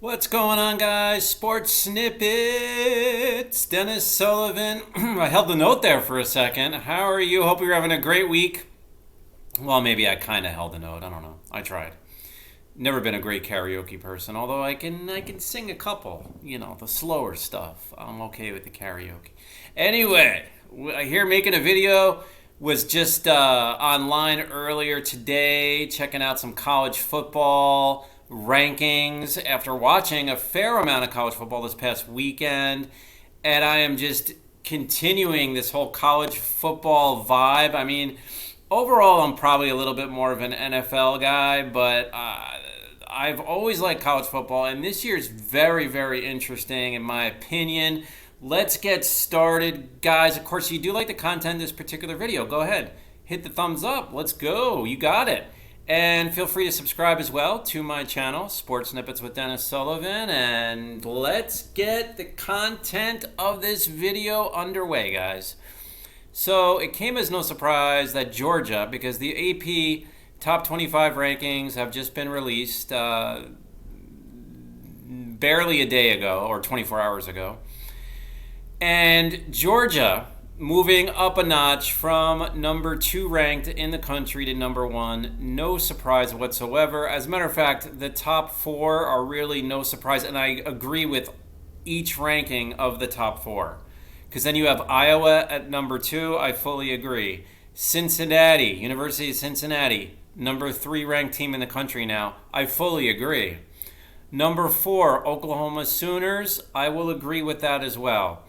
What's going on, guys? Sports Snippets. Dennis Sullivan. I held the note there for a second. How are you? Hope you're having a great week. Well, maybe I kind of held the note. I don't know. I tried. Never been a great karaoke person, although I can sing a couple. The slower stuff. I'm okay with the karaoke. Anyway, here making a video. Was just online earlier today, checking out some college football rankings after watching a fair amount of college football this past weekend. And I am just continuing this whole college football vibe. I mean, overall, I'm probably a little bit more of an NFL guy, but I've always liked college football. And this year's very, very interesting, in my opinion. Let's get started, guys. Of course, you do like the content in this particular video. Go ahead, hit the thumbs up. Let's go. You got it. And feel free to subscribe as well to my channel, Sports Snippets with Dennis Sullivan. And let's get the content of this video underway, guys. So it came as no surprise that Georgia, because the AP Top 25 rankings have just been released barely a day ago, or 24 hours ago. And Georgia moving up a notch from number 2 ranked in the country to number 1. No surprise whatsoever. As a matter of fact, the top 4 are really no surprise. And I agree with each ranking of the top 4. Because then you have Iowa at number 2. I fully agree. Cincinnati, University of Cincinnati, number 3 ranked team in the country now. I fully agree. Number 4, Oklahoma Sooners. I will agree with that as well.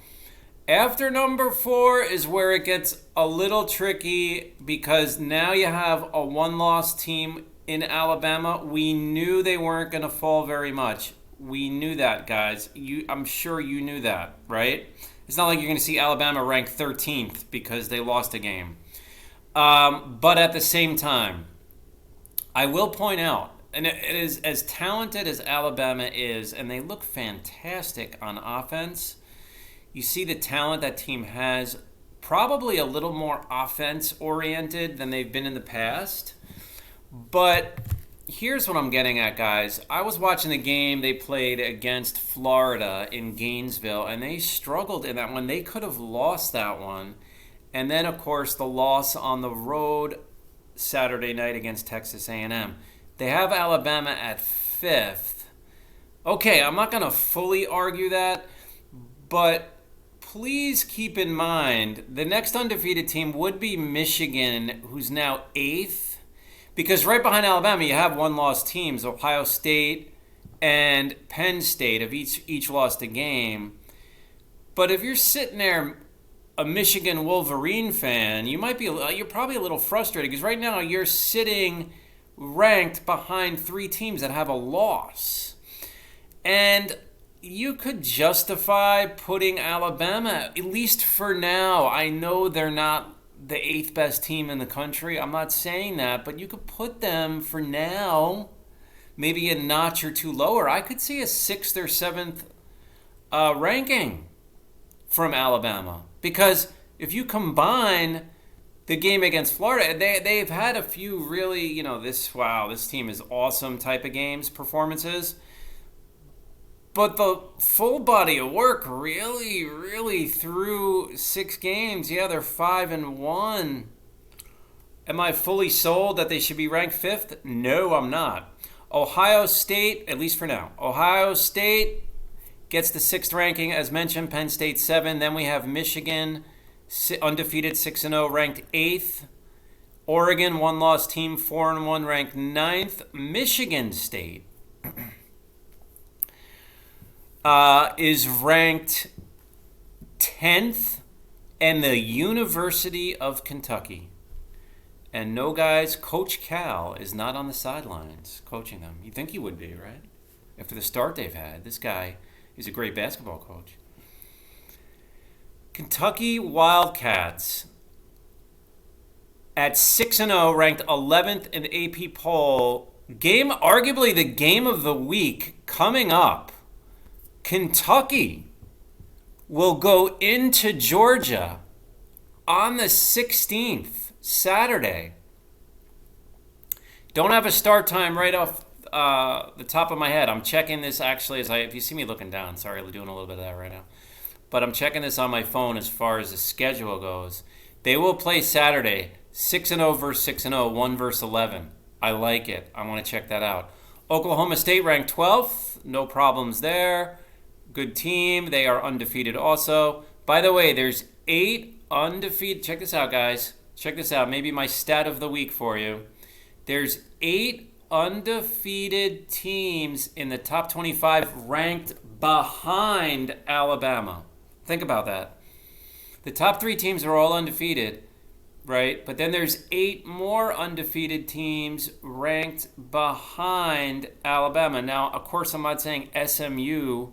After number 4 is where it gets a little tricky, because now you have a one-loss team in Alabama. We knew they weren't going to fall very much. We knew that, guys. I'm sure you knew that, right? It's not like you're going to see Alabama ranked 13th because they lost a game. But at the same time, I will point out, and it is as talented as Alabama is, and they look fantastic on offense. You see the talent that team has, probably a little more offense-oriented than they've been in the past. But here's what I'm getting at, guys. I was watching the game they played against Florida in Gainesville, and they struggled in that one. They could have lost that one. And then, of course, the loss on the road Saturday night against Texas A&M. They have Alabama at 5th. Okay, I'm not going to fully argue that, but please keep in mind, the next undefeated team would be Michigan, who's now 8th. Because right behind Alabama, you have one-loss teams, Ohio State and Penn State have each lost a game. But if you're sitting there, a Michigan Wolverine fan, you're probably a little frustrated, because right now you're sitting ranked behind 3 teams that have a loss. And you could justify putting Alabama, at least for now. I know they're not the 8th best team in the country. I'm not saying that, but you could put them for now maybe a notch or 2 lower. I could see a 6th or 7th ranking from Alabama. Because if you combine the game against Florida, they've had a few really, this team is awesome type of games, performances. But the full body of work really, really through 6 games. Yeah, they're 5-1. Am I fully sold that they should be ranked 5th? No, I'm not. Ohio State, at least for now. Ohio State gets the 6th ranking, as mentioned. Penn State 7. Then we have Michigan, undefeated 6-0, ranked 8th. Oregon, one-loss team, 4-1, ranked 9th. Michigan State is ranked 10th, and the University of Kentucky. And no, guys, Coach Cal is not on the sidelines coaching them. You'd think he would be, right? After the start they've had. This guy is a great basketball coach. Kentucky Wildcats at 6-0, ranked 11th in the AP poll. Arguably the game of the week coming up. Kentucky will go into Georgia on the 16th, Saturday. Don't have a start time right off the top of my head. I'm checking this actually if you see me looking down. Sorry, I'm doing a little bit of that right now. But I'm checking this on my phone as far as the schedule goes. They will play Saturday, 6-0 versus 6-0, 1 versus 11. I like it. I want to check that out. Oklahoma State ranked 12th. No problems there. Good team. They are undefeated also. By the way, there's 8 undefeated. Check this out, guys. Check this out. Maybe my stat of the week for you. There's 8 undefeated teams in the top 25 ranked behind Alabama. Think about that. The top 3 teams are all undefeated, right? But then there's 8 more undefeated teams ranked behind Alabama. Now, of course, I'm not saying SMU,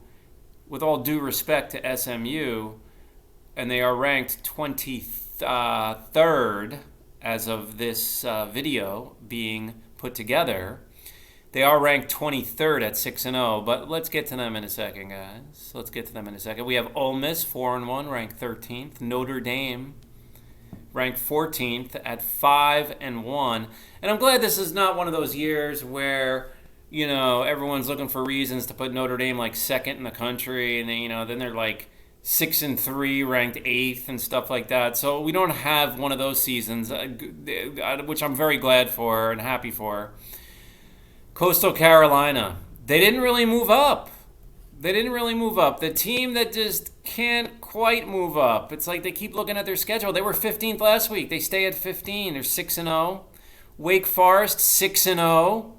with all due respect to SMU, and they are ranked 23rd as of this video being put together. They are ranked 23rd at 6-0, but let's get to them in a second, guys. Let's get to them in a second. We have Ole Miss, 4-1, ranked 13th. Notre Dame, ranked 14th at 5-1. And I'm glad this is not one of those years where, everyone's looking for reasons to put Notre Dame like second in the country, and then they're like 6-3, ranked 8th and stuff like that. So we don't have one of those seasons, which I'm very glad for and happy for. Coastal Carolina, they didn't really move up. The team that just can't quite move up. It's like they keep looking at their schedule. They were 15th last week. They stay at 15. They're 6-0. Wake Forest, 6-0.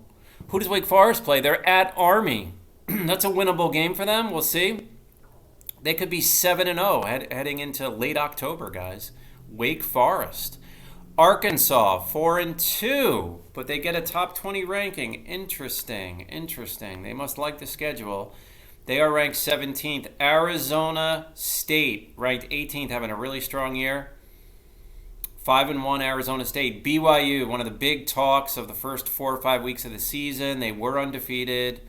Who does Wake Forest play? They're at Army. That's a winnable game for them. We'll see. They could be 7-0 heading into late October, guys. Wake Forest. Arkansas, 4-2, but they get a top 20 ranking. Interesting. They must like the schedule. They are ranked 17th. Arizona State, ranked 18th, having a really strong year. 5-1 Arizona State. BYU, one of the big talks of the first 4 or 5 weeks of the season. They were undefeated.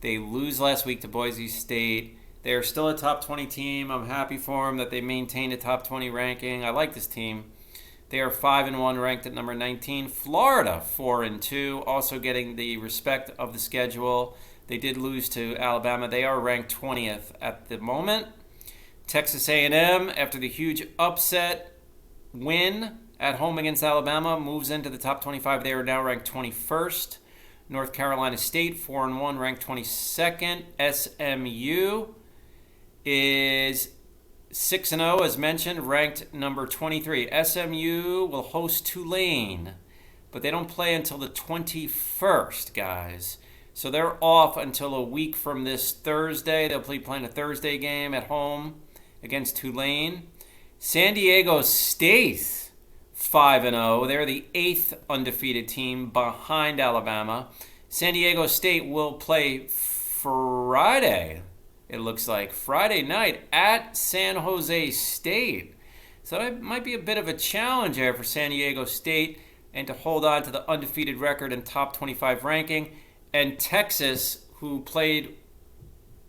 They lose last week to Boise State. They are still a top 20 team. I'm happy for them that they maintained a top 20 ranking. I like this team. They are 5-1, ranked at number 19. Florida, 4-2, also getting the respect of the schedule. They did lose to Alabama. They are ranked 20th at the moment. Texas A&M, after the huge upset win at home against Alabama, moves into the top 25. They are now ranked 21st. North Carolina State, 4-1, ranked 22nd. SMU is 6-0, as mentioned, ranked number 23. SMU will host Tulane, but they don't play until the 21st, guys. So they're off until a week from this Thursday. They'll be playing a Thursday game at home against Tulane. San Diego State, 5-0. They're the 8th undefeated team behind Alabama. San Diego State will play Friday. It looks like Friday night at San Jose State. So that might be a bit of a challenge there for San Diego State and to hold on to the undefeated record and top 25 ranking. And Texas, who played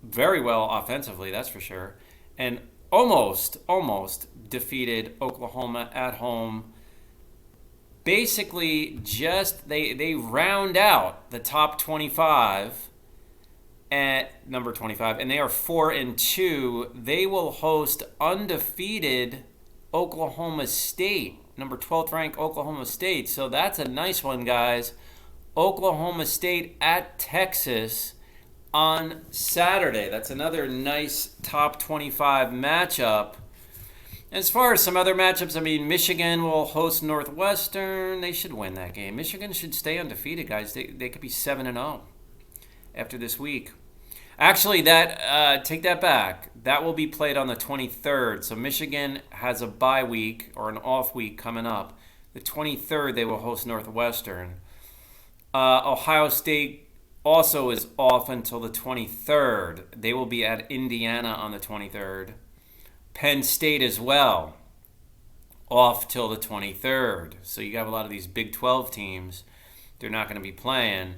very well offensively, that's for sure, and almost defeated Oklahoma at home. Basically, just they round out the top 25 at number 25, and they are 4-2. They will host undefeated Oklahoma State, number 12th ranked Oklahoma State. So that's a nice one, guys. Oklahoma State at Texas on Saturday. That's another nice top 25 matchup. As far as some other matchups, Michigan will host Northwestern. They should win that game. Michigan should stay undefeated, guys. They could be 7-0 after this week. Actually, take that back. That will be played on the 23rd. So Michigan has a bye week or an off week coming up. The 23rd, they will host Northwestern. Ohio State also is off until the 23rd. They will be at Indiana on the 23rd. Penn State as well, off till the 23rd. So you have a lot of these Big 12 teams. They're not going to be playing.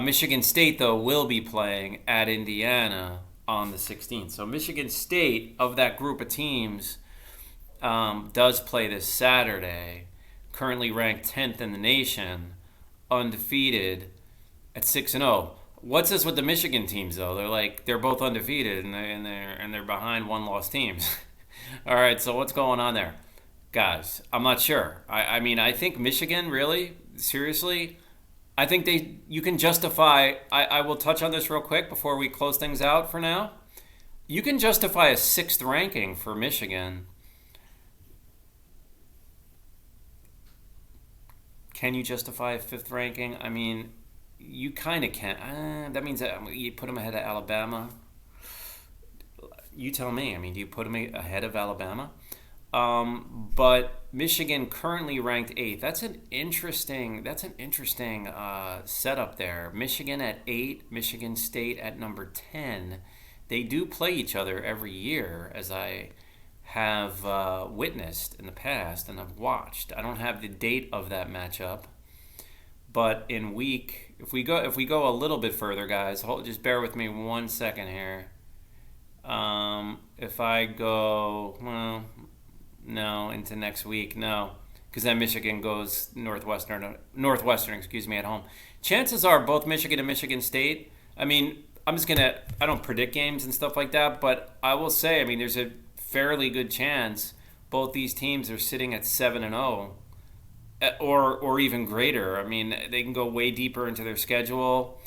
Michigan State, though, will be playing at Indiana on the 16th. So Michigan State, of that group of teams, does play this Saturday. Currently ranked 10th in the nation, undefeated. at 6-0. What's this with the Michigan teams though? They're both undefeated and they're behind one loss teams. All right, so what's going on there, guys? I'm not sure. I mean, I think Michigan really seriously. I think you can justify. I will touch on this real quick before we close things out for now. You can justify a sixth ranking for Michigan. Can you justify a fifth ranking? I mean, you kind of can. That means that you put them ahead of Alabama. You tell me. I mean, do you put them ahead of Alabama? But Michigan currently ranked eighth. That's an interesting. Setup there. Michigan at 8. Michigan State at number 10. They do play each other every year, as I have witnessed in the past and I've watched. I don't have the date of that matchup, but if we go a little bit further, guys, just bear with me 1 second here. If I go, well, no, into next week, no, because then Michigan goes Northwestern, excuse me, at home. Chances are both Michigan and Michigan State. I mean, I don't predict games and stuff like that, but I will say, I mean, there's a fairly good chance both these teams are sitting at 7-0, or even greater. I mean, they can go way deeper into their schedule.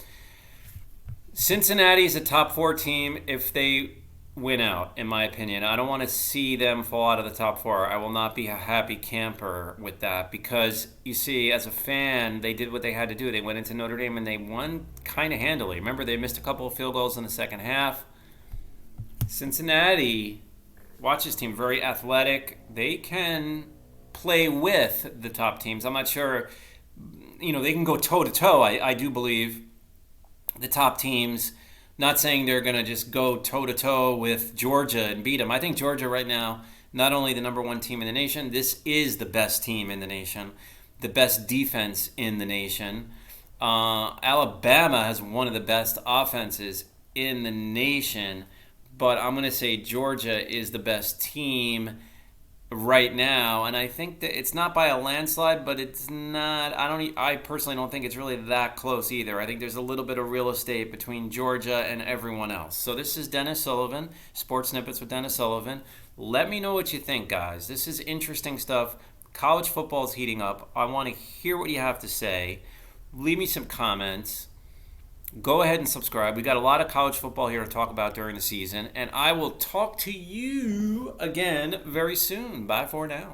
Cincinnati is a top 4 team if they win out, in my opinion. I don't want to see them fall out of the top 4. I will not be a happy camper with that because, you see, as a fan, they did what they had to do. They went into Notre Dame and they won kind of handily. Remember, they missed a couple of field goals in the second half. Cincinnati, watch this team, very athletic. They can play with the top teams. I'm not sure, they can go toe-to-toe, I do believe, the top teams. Not saying they're going to just go toe-to-toe with Georgia and beat them. I think Georgia right now, not only the number 1 team in the nation, this is the best team in the nation, the best defense in the nation. Alabama has one of the best offenses in the nation, but I'm going to say Georgia is the best team right now, and I think that it's not by a landslide, but it's not. I personally don't think it's really that close either. I think there's a little bit of real estate between Georgia and everyone else. So this is Dennis Sullivan, Sports Snippets with Dennis Sullivan. Let me know what you think, guys. This is interesting stuff. College football is heating up. I want to hear what you have to say. Leave me some comments. Go ahead and subscribe. We got a lot of college football here to talk about during the season, and I will talk to you again very soon. Bye for now.